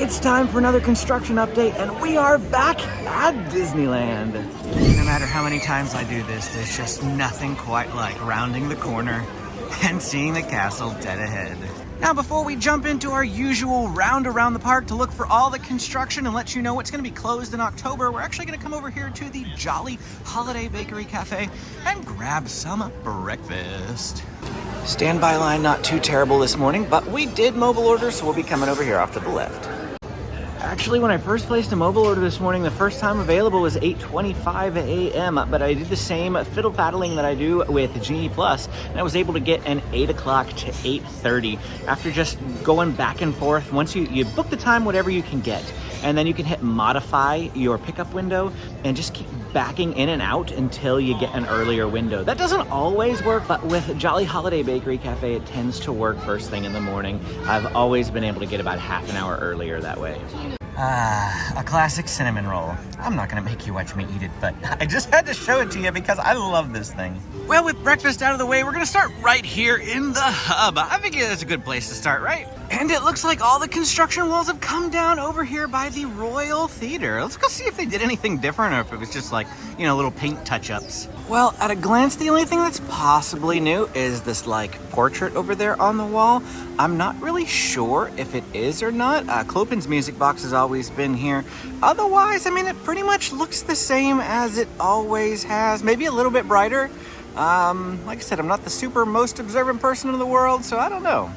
It's time for another construction update, and we are back at Disneyland. No matter how many times I do this, there's just nothing quite like rounding the corner and seeing the castle dead ahead. Now, before we jump into our usual round around the park to look for all the construction and let you know what's going to be closed in October, we're actually going to come over here to the Jolly Holiday Bakery Cafe and grab some breakfast. Standby line not too terrible this morning, but we did mobile order, so we'll be coming over here off to the left. Actually, when I first placed a mobile order this morning, the first time available was 8:25 a.m., but I did the same fiddle paddling that I do with Genie Plus, and I was able to get an 8 o'clock to 8:30 after just going back and forth. Once you book the time, whatever you can get, and then you can hit modify your pickup window and just keep backing in and out until you get an earlier window. That doesn't always work, but with Jolly Holiday Bakery Cafe, it tends to work first thing in the morning. I've always been able to get about half an hour earlier that way. A classic cinnamon roll. I'm not gonna make you watch me eat it, but I just had to show it to you because I love this thing. Well, with breakfast out of the way, we're gonna start right here in the hub. I figure that's a good place to start, right? And it looks like all the construction walls have come down over here by the Royal Theater. Let's go see if they did anything different or if it was just like, you know, little paint touch-ups. Well, at a glance, the only thing that's possibly new is this like portrait over there on the wall. I'm not really sure if it is or not. Clopin's music box has always been here. Otherwise, I mean, it pretty much looks the same as it always has. Maybe a little bit brighter. Like I said, I'm not the super most observant person in the world, so I don't know.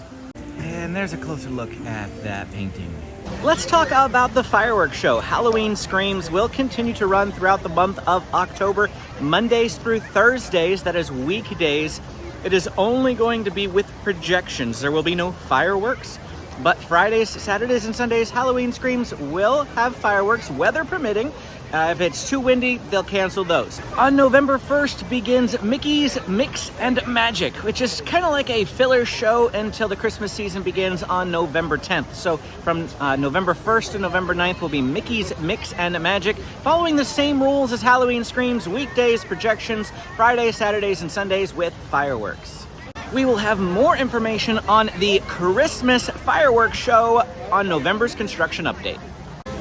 And there's a closer look at that painting. Let's talk about the fireworks show. Halloween Screams will continue to run throughout the month of October, Mondays through Thursdays, that is weekdays. It is only going to be with projections. There will be no fireworks, but Fridays, Saturdays, and Sundays, Halloween Screams will have fireworks, weather permitting. If it's too windy, they'll cancel those. On November 1st begins Mickey's Mix and Magic, which is kind of like a filler show until the Christmas season begins on November 10th. So from November 1st to November 9th will be Mickey's Mix and Magic, following the same rules as Halloween Screams, weekdays, projections, Fridays, Saturdays, and Sundays with fireworks. We will have more information on the Christmas fireworks show on November's construction update.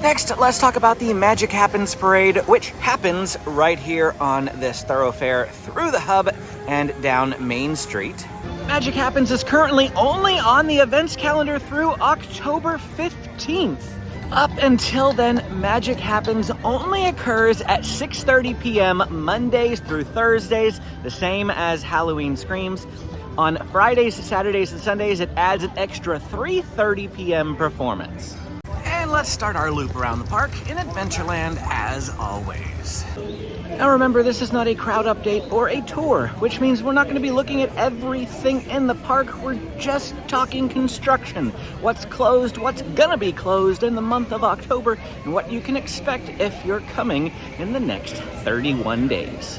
Next, let's talk about the Magic Happens Parade, which happens right here on this thoroughfare through the hub and down Main Street. Magic Happens is currently only on the events calendar through October 15th. Up until then, Magic Happens only occurs at 6:30 p.m. Mondays through Thursdays, the same as Halloween Screams. On Fridays, Saturdays, and Sundays, it adds an extra 3:30 p.m. performance. And let's start our loop around the park in Adventureland as always. Now remember, this is not a crowd update or a tour, which means we're not going to be looking at everything in the park. We're just talking construction, what's closed, what's gonna be closed in the month of October, and what you can expect if you're coming in the next 31 days.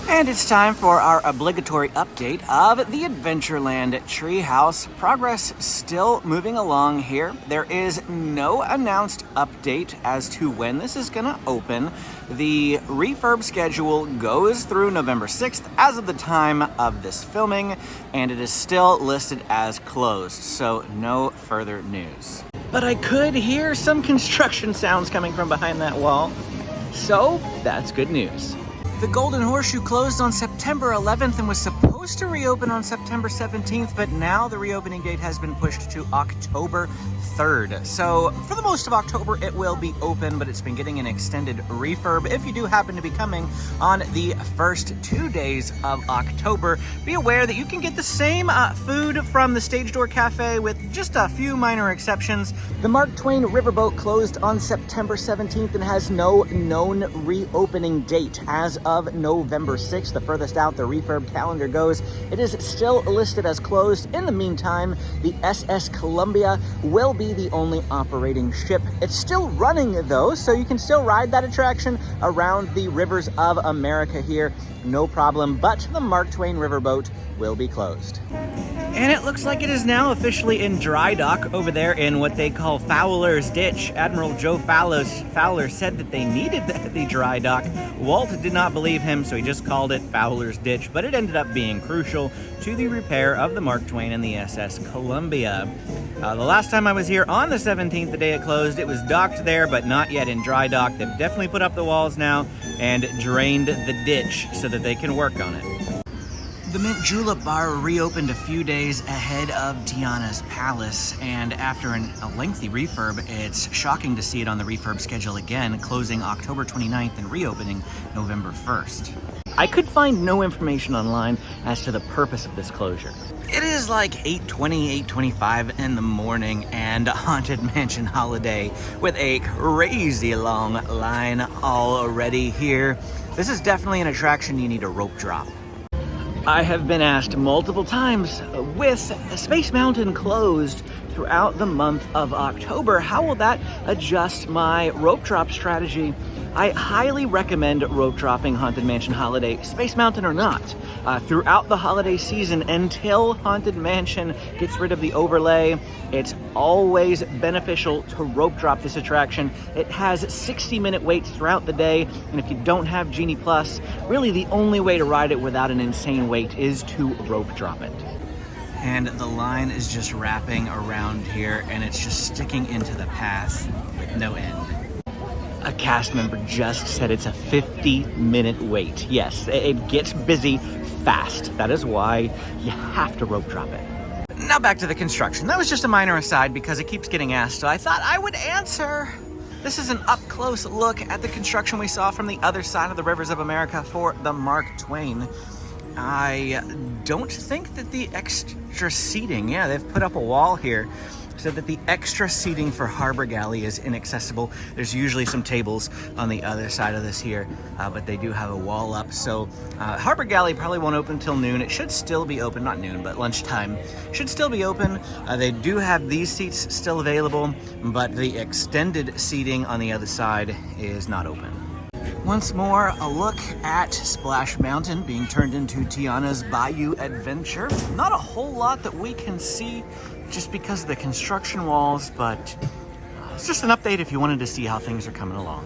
And it's time for our obligatory update of the Adventureland Treehouse. Progress still moving along here. There is no announced update as to when this is going to open. The refurb schedule goes through November 6th as of the time of this filming, and it is still listed as closed, so no further news. But I could hear some construction sounds coming from behind that wall, so that's good news. The Golden Horseshoe closed on September 11th and was supposed to reopen on September 17th, but now the reopening date has been pushed to October 3rd. So for the most of October, it will be open, but it's been getting an extended refurb. If you do happen to be coming on the first 2 days of October, be aware that you can get the same food from the Stage Door Cafe with just a few minor exceptions. The Mark Twain Riverboat closed on September 17th and has no known reopening date as of November 6th, the furthest out the refurb calendar goes. It is still listed as closed. In the meantime, the SS Columbia will be the only operating ship. It's still running though, so you can still ride that attraction around the rivers of America here, no problem, but the Mark Twain Riverboat will be closed. And it looks like it is now officially in dry dock over there in what they call Fowler's Ditch. Admiral Joe Fowler said that they needed the dry dock. Walt did not believe him, so he just called it Fowler's Ditch, but it ended up being crucial to the repair of the Mark Twain and the SS Columbia. The last time I was here on the 17th, the day it closed, it was docked there, but not yet in dry dock. They've definitely put up the walls now and drained the ditch so that they can work on it. The Mint Julep Bar reopened a few days ahead of Tiana's Palace, and after a lengthy refurb, it's shocking to see it on the refurb schedule again, closing October 29th and reopening November 1st. I could find no information online as to the purpose of this closure. It is like 8:20, 8:25 in the morning and Haunted Mansion Holiday with a crazy long line already here. This is definitely an attraction you need a rope drop. I have been asked multiple times, with Space Mountain closed throughout the month of October, how will that adjust my rope drop strategy? I highly recommend rope dropping Haunted Mansion Holiday, Space Mountain or not, throughout the holiday season until Haunted Mansion gets rid of the overlay. It's always beneficial to rope drop this attraction. It has 60-minute waits throughout the day, and if you don't have Genie Plus, really the only way to ride it without an insane wait is to rope drop it. And the line is just wrapping around here, and it's just sticking into the path with no end. A cast member just said it's a 50-minute wait. Yes, it gets busy fast. That is why you have to rope drop it. Now back to the construction. That was just a minor aside because it keeps getting asked, so I thought I would answer. This is an up-close look at the construction we saw from the other side of the Rivers of America for the Mark Twain. I don't think that the extra seating, yeah, they've put up a wall here so that the extra seating for Harbor Galley is inaccessible. There's usually some tables on the other side of this here, but they do have a wall up. So Harbor Galley probably won't open until noon. It should still be open, not noon, but lunchtime. Should still be open. They do have these seats still available, but the extended seating on the other side is not open. Once more, a look at Splash Mountain being turned into Tiana's Bayou Adventure. Not a whole lot that we can see just because of the construction walls, but it's just an update if you wanted to see how things are coming along.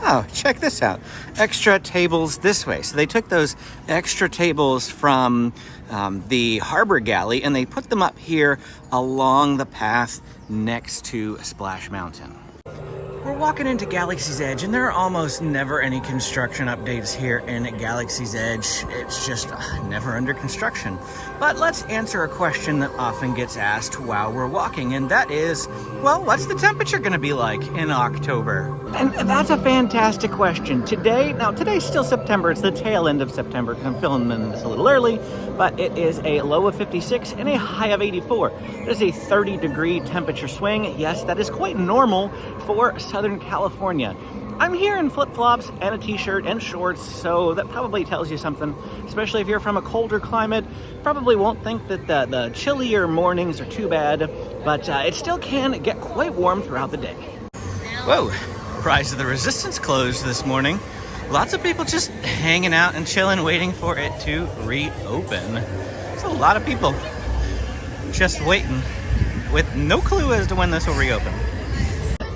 Oh, check this out. Extra tables this way. So they took those extra tables from the Harbor Galley and they put them up here along the path next to Splash Mountain. We're walking into Galaxy's Edge, and there are almost never any construction updates here in Galaxy's Edge. It's just never under construction. But let's answer a question that often gets asked while we're walking, and that is, well, what's the temperature going to be like in October? And that's a fantastic question. Today's still September. It's the tail end of September. I'm filming this a little early, but it is a low of 56 and a high of 84. There's a 30-degree temperature swing. Yes, that is quite normal for Southern California. I'm here in flip-flops and a t-shirt and shorts, so that probably tells you something, especially if you're from a colder climate. Probably won't think that the chillier mornings are too bad, but it still can get quite warm throughout the day. Whoa, Rise of the Resistance closed this morning. Lots of people just hanging out and chilling, waiting for it to reopen. There's a lot of people just waiting with no clue as to when this will reopen.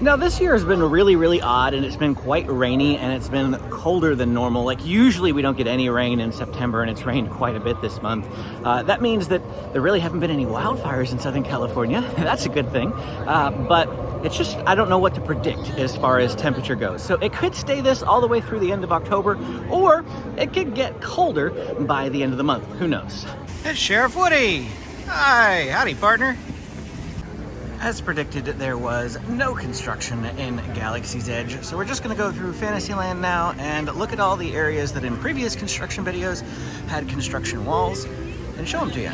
Now this year has been really, really odd, and it's been quite rainy and it's been colder than normal. Like usually we don't get any rain in September, and it's rained quite a bit this month. That means that there really haven't been any wildfires in Southern California. That's a good thing. But it's just, I don't know what to predict as far as temperature goes. So it could stay this all the way through the end of October, or it could get colder by the end of the month. Who knows? It's Sheriff Woody. Hi, howdy partner. As predicted, there was no construction in Galaxy's Edge, so we're just going to go through Fantasyland now and look at all the areas that in previous construction videos had construction walls and show them to you.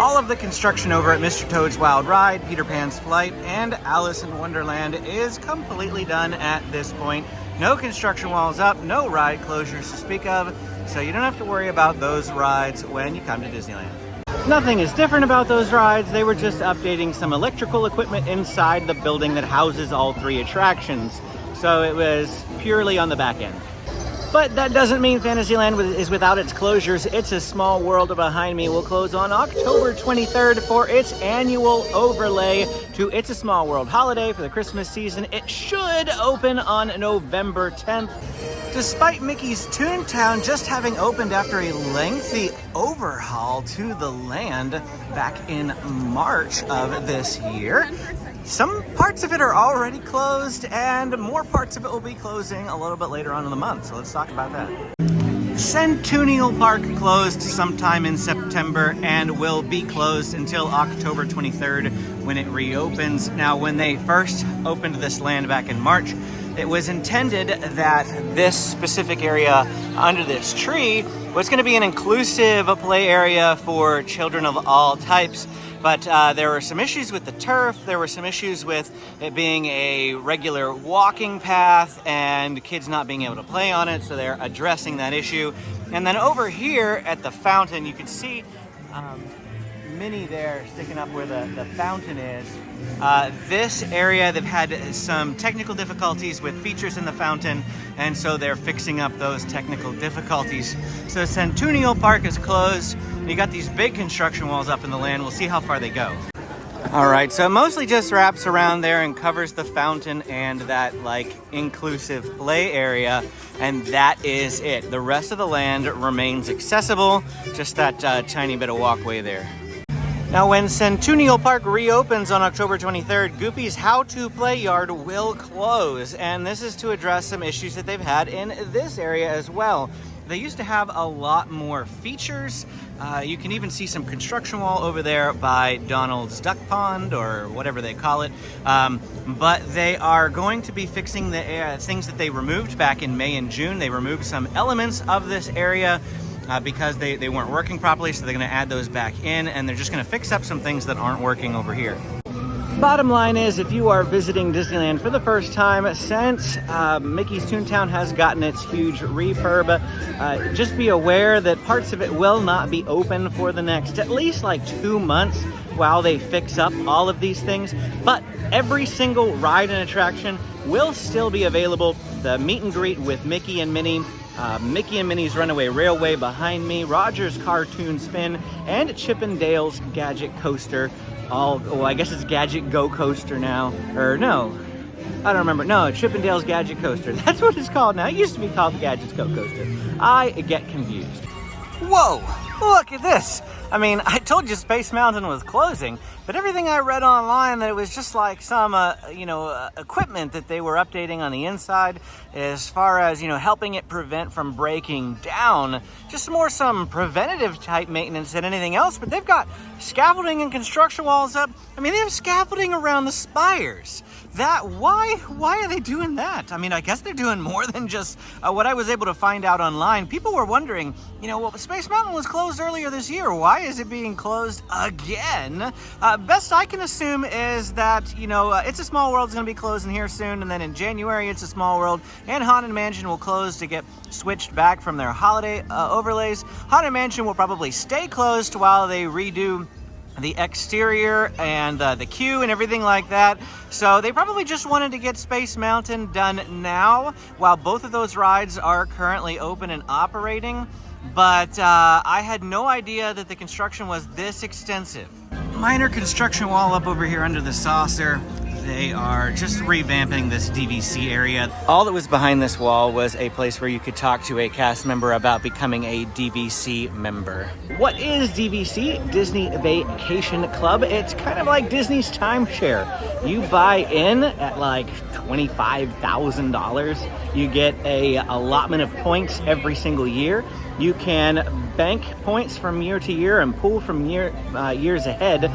All of the construction over at Mr. Toad's Wild Ride, Peter Pan's Flight, and Alice in Wonderland is completely done at this point. No construction walls up, no ride closures to speak of, so you don't have to worry about those rides when you come to Disneyland. Nothing is different about those rides. They were just updating some electrical equipment inside the building that houses all three attractions. So it was purely on the back end. But that doesn't mean Fantasyland is without its closures. It's a Small World behind me will close on October 23rd for its annual overlay to It's a Small World holiday for the Christmas season. It should open on November 10th. Despite Mickey's Toontown just having opened after a lengthy overhaul to the land back in March of this year, some parts of it are already closed and more parts of it will be closing a little bit later on in the month. So let's talk about that. Centennial Park closed sometime in September and will be closed until October 23rd when it reopens. Now, when they first opened this land back in March, it was intended that this specific area under this tree was going to be an inclusive play area for children of all types. But there were some issues with the turf, there were some issues with it being a regular walking path and kids not being able to play on it, so they're addressing that issue. And then over here at the fountain, you can see Minnie there sticking up where the fountain is. This area, they've had some technical difficulties with features in the fountain, and so they're fixing up those technical difficulties. So Centennial Park is closed. You got these big construction walls up in the land. We'll see how far they go. All right, so it mostly just wraps around there and covers the fountain and that like inclusive play area, and that is it. The rest of the land remains accessible, just that tiny bit of walkway there. Now, when Centennial Park reopens on October 23rd, Goofy's How To Play Yard will close, and this is to address some issues that they've had in this area as well. They used to have a lot more features. You can even see some construction wall over there by Donald's Duck Pond, or whatever they call it. But they are going to be fixing the things that they removed back in May and June. They removed some elements of this area because they weren't working properly, so they're going to add those back in, and they're just going to fix up some things that aren't working over here. Bottom line is, if you are visiting Disneyland for the first time since Mickey's Toontown has gotten its huge refurb, just be aware that parts of it will not be open for the next at least like 2 months while they fix up all of these things. But every single ride and attraction will still be available. The meet and greet with Mickey and Minnie, Mickey and Minnie's Runaway Railway behind me, Roger's Cartoon Spin, and Chip and Dale's Gadget Coaster. I guess it's Gadget Go Coaster now. Or no, I don't remember. No, Chip and Dale's Gadget Coaster. That's what it's called now. It used to be called the Gadget Go Coaster. I get confused. Whoa, look at this. I mean, I told you Space Mountain was closing, but everything I read online that it was just like some, equipment that they were updating on the inside as far as, helping it prevent from breaking down. Just more some preventative type maintenance than anything else, but they've got scaffolding and construction walls up. I mean, they have scaffolding around the spires. Why are they doing that? I mean, I guess they're doing more than just what I was able to find out online. People were wondering, Space Mountain was closed earlier this year. Why is it being closed again? Best I can assume is that, It's a Small World is going to be closing here soon, and then in January, It's a Small World and Haunted Mansion will close to get switched back from their holiday overlays. Haunted Mansion will probably stay closed while they redo the exterior and the queue and everything like that. So they probably just wanted to get Space Mountain done now while both of those rides are currently open and operating. But I had no idea that the construction was this extensive. Minor construction wall up over here under the saucer. They are just revamping this DVC area. All that was behind this wall was a place where you could talk to a cast member about becoming a DVC member. What is DVC? Disney Vacation Club. It's kind of like Disney's timeshare. You buy in at like $25,000. You get a allotment of points every single year. You can bank points from year to year and pull from years ahead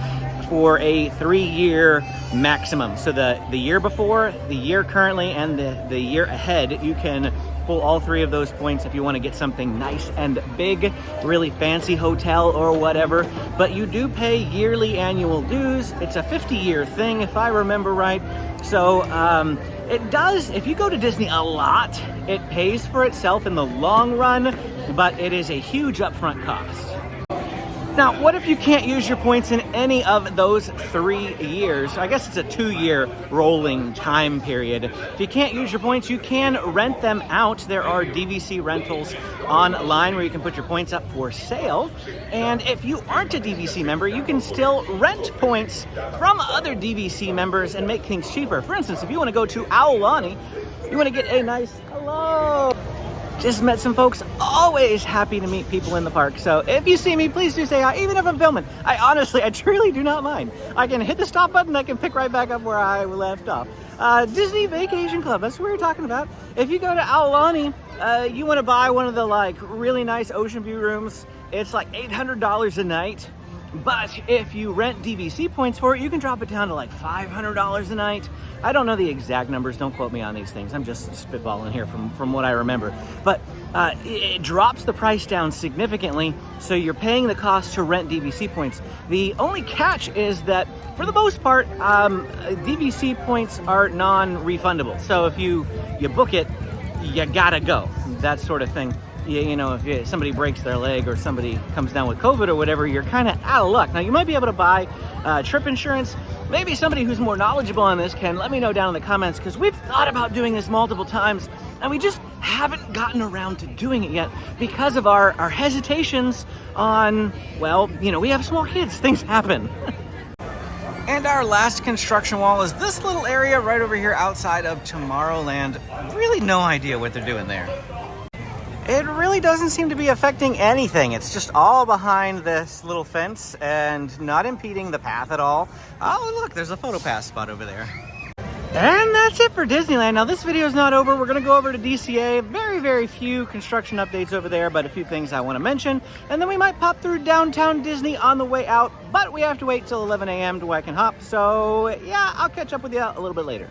for a 3-year maximum. So the year before, the year currently, and the year ahead, you can pull all 3 of those points if you want to get something nice and big, really fancy hotel or whatever. But you do pay yearly annual dues. It's a 50-year thing, if I remember right. So it does, if you go to Disney a lot, it pays for itself in the long run, but it is a huge upfront cost. Now, what if you can't use your points in any of those 3 years? I guess it's a 2-year rolling time period. If you can't use your points, you can rent them out. There are DVC rentals online where you can put your points up for sale. And if you aren't a DVC member, you can still rent points from other DVC members and make things cheaper. For instance, if you want to go to Aulani, you want to get a nice hello. Just met some folks, always happy to meet people in the park. So if you see me, please do say hi, even if I'm filming. I truly do not mind. I can hit the stop button, I can pick right back up where I left off. Disney Vacation Club, that's what we're talking about. If you go to Aulani, you want to buy one of the really nice ocean view rooms, it's like $800 a night. But if you rent DVC points for it, you can drop it down to like $500 a night. I don't know the exact numbers, don't quote me on these things. I'm just spitballing here from what I remember. But it drops the price down significantly, so you're paying the cost to rent DVC points. The only catch is that, for the most part, DVC points are non-refundable. So if you book it, you gotta go, that sort of thing. You know, if somebody breaks their leg or somebody comes down with COVID or whatever, you're kind of out of luck. Now, you might be able to buy trip insurance. Maybe somebody who's more knowledgeable on this can let me know down in the comments, because we've thought about doing this multiple times and we just haven't gotten around to doing it yet because of our hesitations on, well, you know, we have small kids, things happen. And our last construction wall is this little area right over here outside of Tomorrowland. Really no idea what they're doing there. It really doesn't seem to be affecting anything. It's just all behind this little fence and not impeding the path at all. Oh, look, there's a photo pass spot over there. And that's it for Disneyland. Now, this video is not over. We're going to go over to DCA. Very, very few construction updates over there, but a few things I want to mention. And then we might pop through downtown Disney on the way out, but we have to wait till 11 a.m. to whack and hop. So, yeah, I'll catch up with you a little bit later.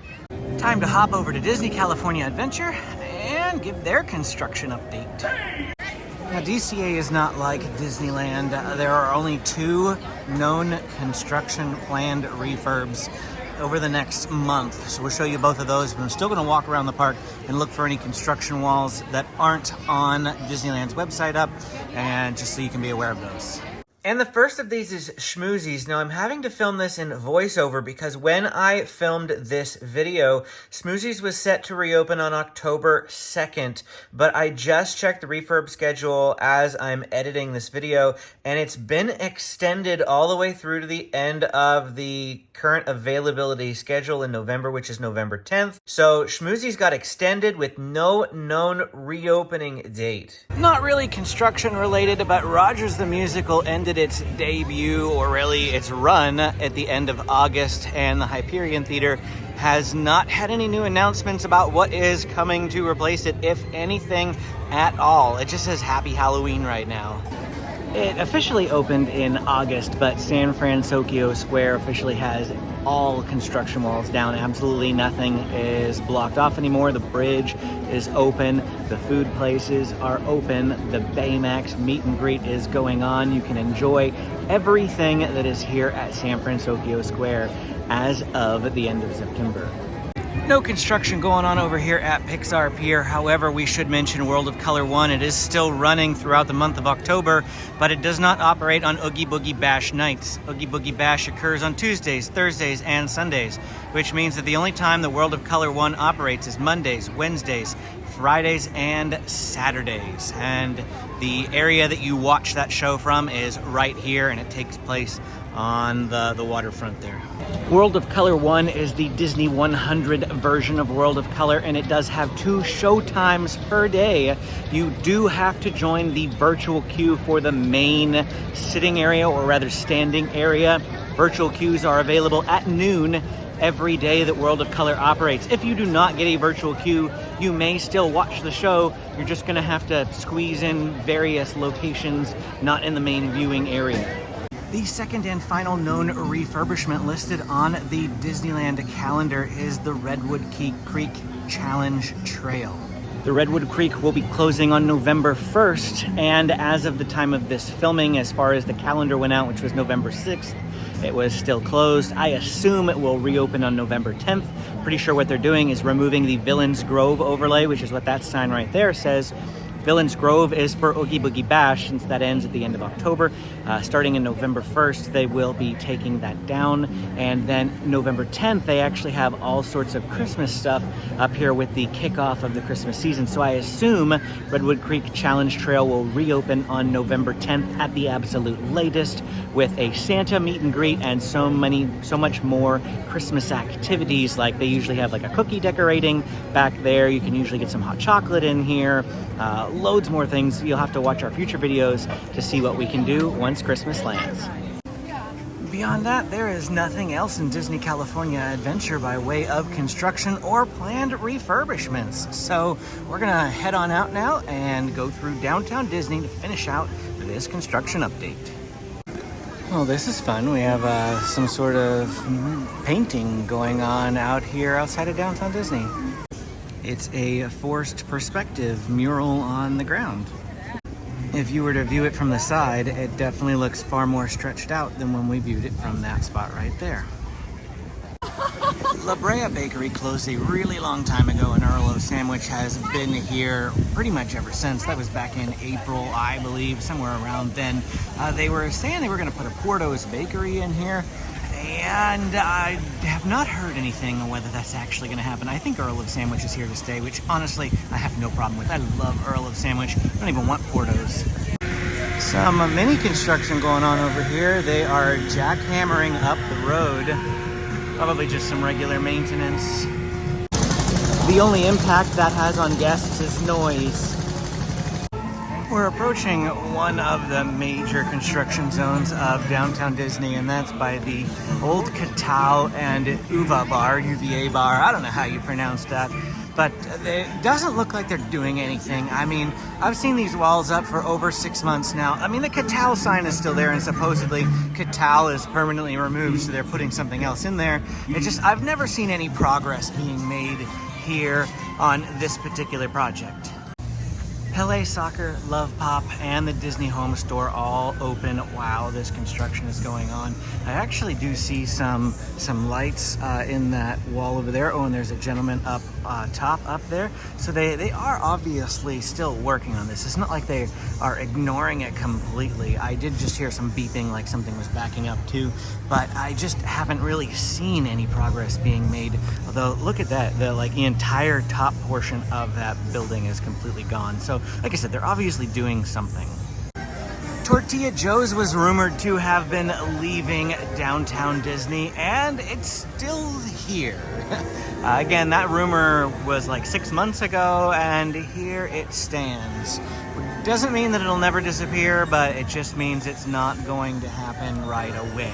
Time to hop over to Disney California Adventure and give their construction update. Now, DCA is not like Disneyland. There are only 2 known construction planned refurbs over the next month. So we'll show you both of those, but I'm still going to walk around the park and look for any construction walls that aren't on Disneyland's website up, and just so you can be aware of those. And the first of these is Schmoozies. Now, I'm having to film this in voiceover because when I filmed this video, Schmoozies was set to reopen on October 2nd, but I just checked the refurb schedule as I'm editing this video, and it's been extended all the way through to the end of the current availability schedule in November, which is November 10th. So Schmoozies got extended with no known reopening date. Not really construction related, but Rogers the Musical ended its debut, or really its run, at the end of August, and the Hyperion Theater has not had any new announcements about what is coming to replace it, if anything at all. It just says Happy Halloween right now. It officially opened in August, but San Francisco Square officially has all construction walls down. Absolutely nothing is blocked off anymore. The bridge is open. The food places are open. The Baymax meet and greet is going on. You can enjoy everything that is here at San Francisco Square as of the end of September. No construction going on over here at Pixar Pier. However, we should mention World of Color 1. It is still running throughout the month of October, but it does not operate on Oogie Boogie Bash nights. Oogie Boogie Bash occurs on Tuesdays, Thursdays, and Sundays, which means that the only time the World of Color 1 operates is Mondays, Wednesdays, Fridays, and Saturdays. And the area that you watch that show from is right here, and it takes place on the waterfront there. World of Color 1 is the Disney 100 version of World of Color, and it does have 2 show times per day. You do have to join the virtual queue for the main sitting area, or rather standing area. Virtual queues are available at noon every day that World of Color operates. If you do not get a virtual queue, you may still watch the show. You're just going to have to squeeze in various locations, not in the main viewing area. The second and final known refurbishment listed on the Disneyland calendar is the Redwood Creek Challenge Trail. The Redwood Creek will be closing on November 1st, and as of the time of this filming, as far as the calendar went out, which was November 6th, it was still closed. I assume it will reopen on November 10th. Pretty sure what they're doing is removing the Villains Grove overlay, which is what that sign right there says, Villains Grove is for Oogie Boogie Bash, since that ends at the end of October. Starting in November 1st, they will be taking that down. And then November 10th, they actually have all sorts of Christmas stuff up here with the kickoff of the Christmas season. So I assume Redwood Creek Challenge Trail will reopen on November 10th at the absolute latest, with a Santa meet and greet and so much more Christmas activities. Like they usually have like a cookie decorating back there. You can usually get some hot chocolate in here. Loads more things. You'll have to watch our future videos to see what we can do once Christmas lands. Beyond that, there is nothing else in Disney California Adventure by way of construction or planned refurbishments. So we're gonna head on out now and go through downtown Disney to finish out this construction update. Well, this is fun. We have some sort of painting going on out here outside of downtown Disney. It's a forced perspective mural on the ground. If you were to view it from the side, it definitely looks far more stretched out than when we viewed it from that spot right there. La Brea Bakery closed a really long time ago, and Earl of Sandwich has been here pretty much ever since. That was back in April, I believe, somewhere around then. They were saying they were going to put a Porto's Bakery in here, and I have not heard anything on whether that's actually going to happen. I think Earl of Sandwich is here to stay, which honestly I have no problem with. I love Earl of Sandwich. I don't even want Porto's. Some mini construction going on over here. They are jackhammering up the road. Probably just some regular maintenance. The only impact that has on guests is noise. We're approaching one of the major construction zones of downtown Disney, and that's by the old Catal and UVA Bar, UVA Bar. I don't know how you pronounce that, but it doesn't look like they're doing anything. I mean, I've seen these walls up for over 6 months now. I mean, the Catal sign is still there, and supposedly Catal is permanently removed, so they're putting something else in there. It's just, I've never seen any progress being made here on this particular project. Pele Soccer, Love Pop, and the Disney Home Store all open while this construction is going on. I actually do see some lights in that wall over there. Oh, and there's a gentleman up top up there. So they are obviously still working on this. It's not like they are ignoring it completely. I did just hear some beeping, like something was backing up too, but I just haven't really seen any progress being made. Although, look at that, the entire top portion of that building is completely gone. So like I said, they're obviously doing something. Tortilla Joes was rumored to have been leaving downtown Disney, and it's still here. Again, that rumor was like 6 months ago, and here it stands. Doesn't mean that it'll never disappear, but it just means it's not going to happen right away.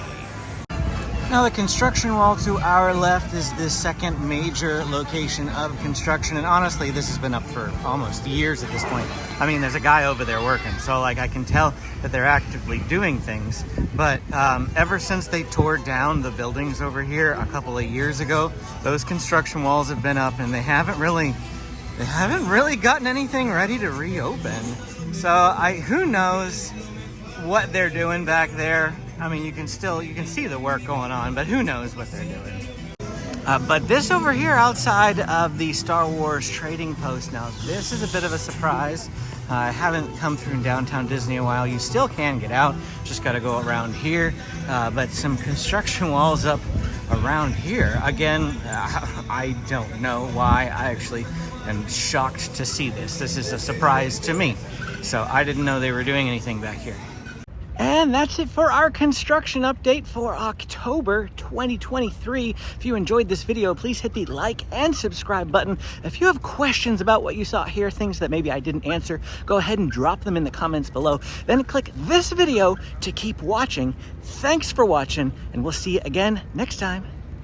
Now, the construction wall to our left is the second major location of construction, and honestly, this has been up for almost years at this point. I mean, there's a guy over there working, so like I can tell that they're actively doing things. But ever since they tore down the buildings over here a couple of years ago, those construction walls have been up, and they haven't really gotten anything ready to reopen. So who knows what they're doing back there. I mean, you can see the work going on, but who knows what they're doing. But this over here outside of the Star Wars trading post, now this is a bit of a surprise. I haven't come through downtown Disney in a while. You still can get out, just got to go around here. But some construction walls up around here. Again, I don't know why. I actually am shocked to see this. This is a surprise to me. So I didn't know they were doing anything back here. And that's it for our construction update for October 2023. If you enjoyed this video, please hit the like and subscribe button. If you have questions about what you saw here, things that maybe I didn't answer, go ahead and drop them in the comments below. Then click this video to keep watching. Thanks for watching, and we'll see you again next time.